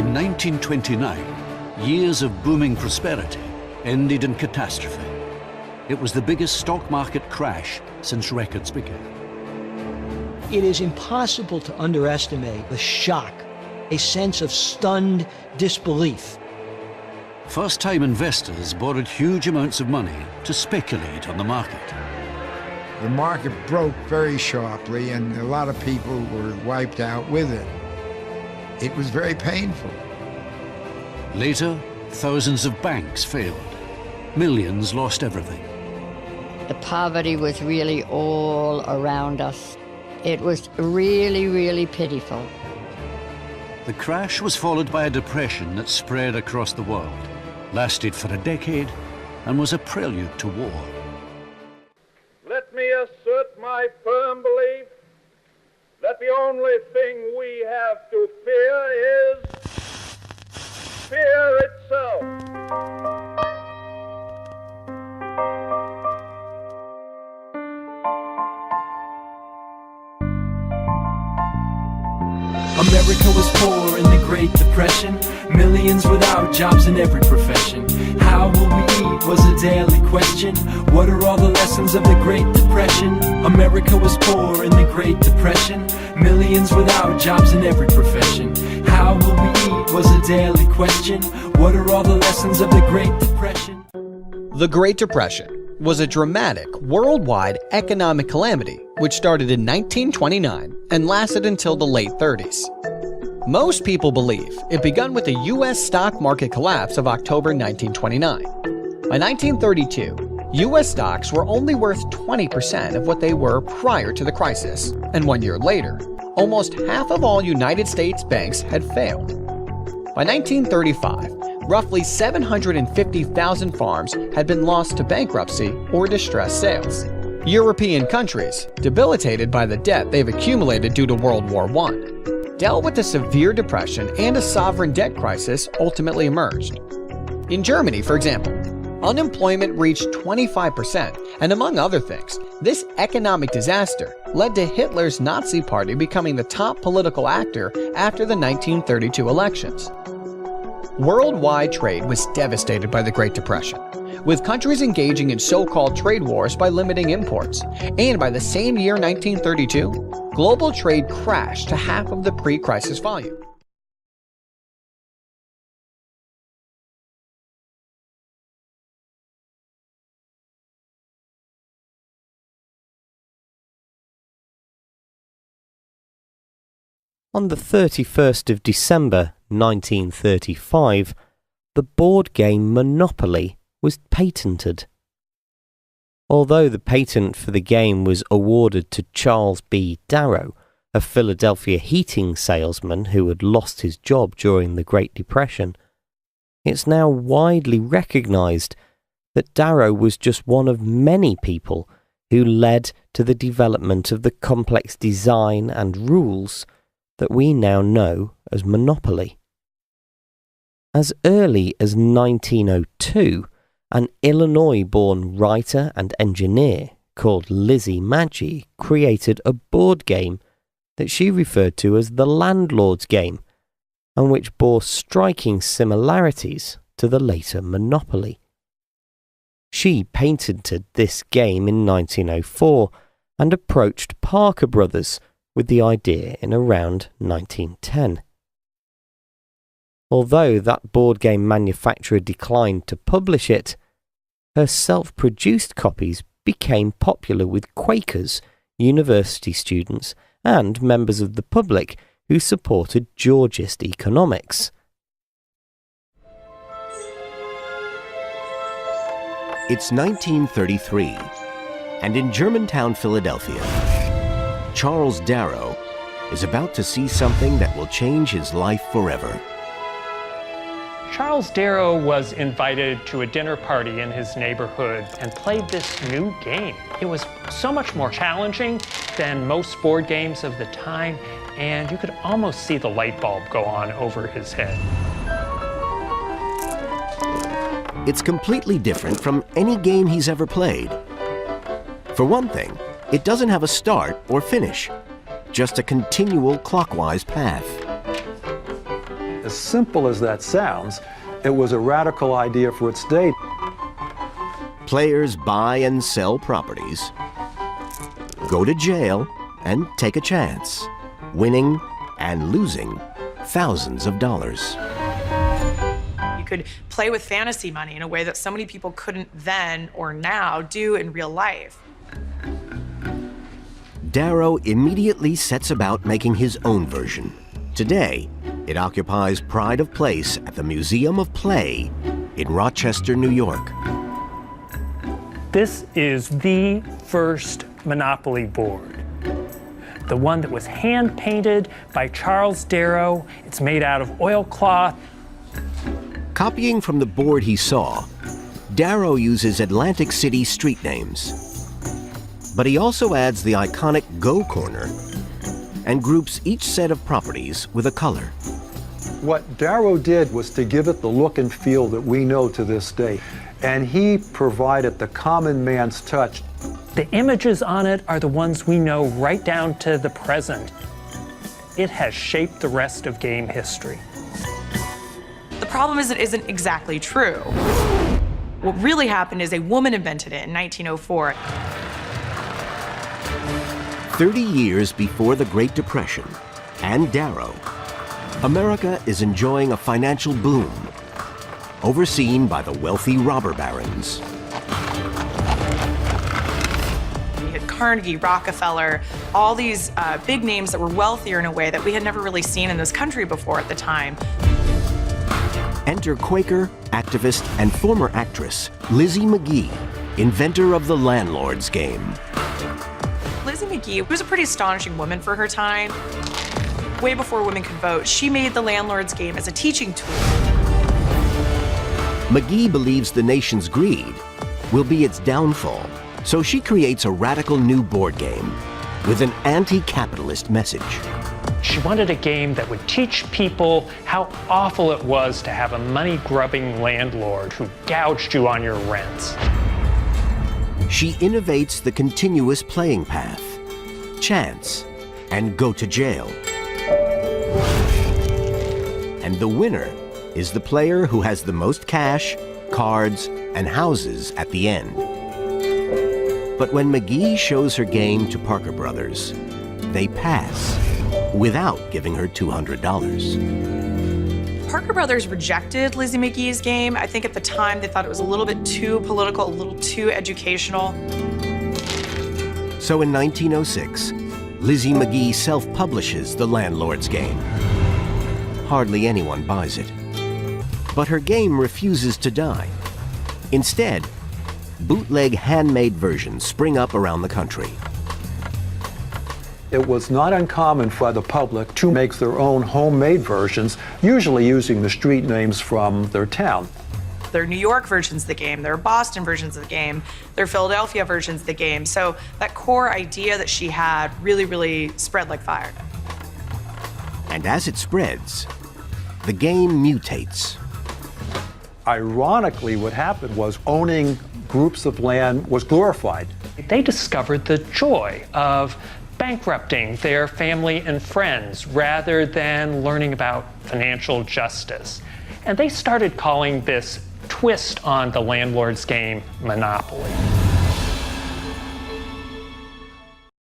In 1929, years of booming prosperity ended in catastrophe. It was the biggest stock market crash since records began. It is impossible to underestimate the shock, a sense of stunned disbelief. First-time investors borrowed huge amounts of money to speculate on the market. The market broke very sharply, and a lot of people were wiped out with it. It was very painful. Later, thousands of banks failed. Millions lost everything. The poverty was really all around us. It was really, really pitiful. The crash was followed by a depression that spread across the world, lasted for a decade, and was a prelude to war. Let me assert my firm belief that the only thing we have to fear is fear itself. America was poor in the Great Depression, millions without jobs in every profession. How will we eat was a daily question. What are all the lessons of the Great Depression? America was poor in the Great Depression, millions without jobs in every profession. How will we eat was a daily question. What are all the lessons of the Great Depression? The Great Depression was a dramatic, worldwide economic calamity which started in 1929 and lasted until the late 30s. Most people believe it began with the U.S. stock market collapse of October 1929. By 1932, U.S. stocks were only worth 20% of what they were prior to the crisis, and 1 year later, almost half of all United States banks had failed. By 1935, roughly 750,000 farms had been lost to bankruptcy or distressed sales. European countries, debilitated by the debt they've accumulated due to World War I, dealt with a severe depression, and a sovereign debt crisis ultimately emerged. In Germany, for example, unemployment reached 25%, and among other things, this economic disaster led to Hitler's Nazi Party becoming the top political actor after the 1932 elections. Worldwide trade was devastated by the Great Depression, with countries engaging in so-called trade wars by limiting imports. And by the same year, 1932, global trade crashed to half of the pre-crisis volume. On the 31st of December 1935, the board game Monopoly was patented. Although the patent for the game was awarded to Charles B. Darrow, a Philadelphia heating salesman who had lost his job during the Great Depression, it's now widely recognized that Darrow was just one of many people who led to the development of the complex design and rules that we now know as Monopoly. As early as 1902, an Illinois-born writer and engineer called Lizzie Magie created a board game that she referred to as the Landlord's Game, and which bore striking similarities to the later Monopoly. She patented this game in 1904 and approached Parker Brothers with the idea in around 1910. Although that board game manufacturer declined to publish it, her self-produced copies became popular with Quakers, university students, and members of the public who supported Georgist economics. It's 1933, and in Germantown, Philadelphia, Charles Darrow is about to see something that will change his life forever. Charles Darrow was invited to a dinner party in his neighborhood and played this new game. It was so much more challenging than most board games of the time, and you could almost see the light bulb go on over his head. It's completely different from any game he's ever played. For one thing, it doesn't have a start or finish, just a continual clockwise path. As simple as that sounds, it was a radical idea for its day. Players buy and sell properties, go to jail, and take a chance, winning and losing thousands of dollars. You could play with fantasy money in a way that so many people couldn't then or now do in real life. Darrow immediately sets about making his own version. Today, it occupies pride of place at the Museum of Play in Rochester, New York. This is the first Monopoly board. The one that was hand-painted by Charles Darrow. It's made out of oilcloth. Copying from the board he saw, Darrow uses Atlantic City street names. But he also adds the iconic Go corner and groups each set of properties with a color. What Darrow did was to give it the look and feel that we know to this day. And he provided the common man's touch. The images on it are the ones we know right down to the present. It has shaped the rest of game history. The problem is it isn't exactly true. What really happened is a woman invented it in 1904. 30 years before the Great Depression and Darrow, America is enjoying a financial boom, overseen by the wealthy robber barons. You had Carnegie, Rockefeller, all these big names that were wealthier in a way that we had never really seen in this country before at the time. Enter Quaker, activist, and former actress Lizzie McGee, inventor of the landlord's game. Lizzie McGee was a pretty astonishing woman for her time. Way before women could vote, she made the landlord's game as a teaching tool. McGee believes the nation's greed will be its downfall, so she creates a radical new board game with an anti-capitalist message. She wanted a game that would teach people how awful it was to have a money-grubbing landlord who gouged you on your rents. She innovates the continuous playing path, chance, and go to jail. And the winner is the player who has the most cash, cards, and houses at the end. But when McGee shows her game to Parker Brothers, they pass without giving her $200. Parker Brothers rejected Lizzie McGee's game. I think at the time they thought it was a little bit too political, a little too educational. So in 1906, Lizzie McGee self-publishes the landlord's game. Hardly anyone buys it. But her game refuses to die. Instead, bootleg handmade versions spring up around the country. It was not uncommon for the public to make their own homemade versions, usually using the street names from their town. There are New York versions of the game, there are Boston versions of the game, there are Philadelphia versions of the game. So that core idea that she had really spread like fire. And as it spreads, the game mutates. Ironically, what happened was owning groups of land was glorified. They discovered the joy of bankrupting their family and friends rather than learning about financial justice. And they started calling this twist on the landlord's game Monopoly.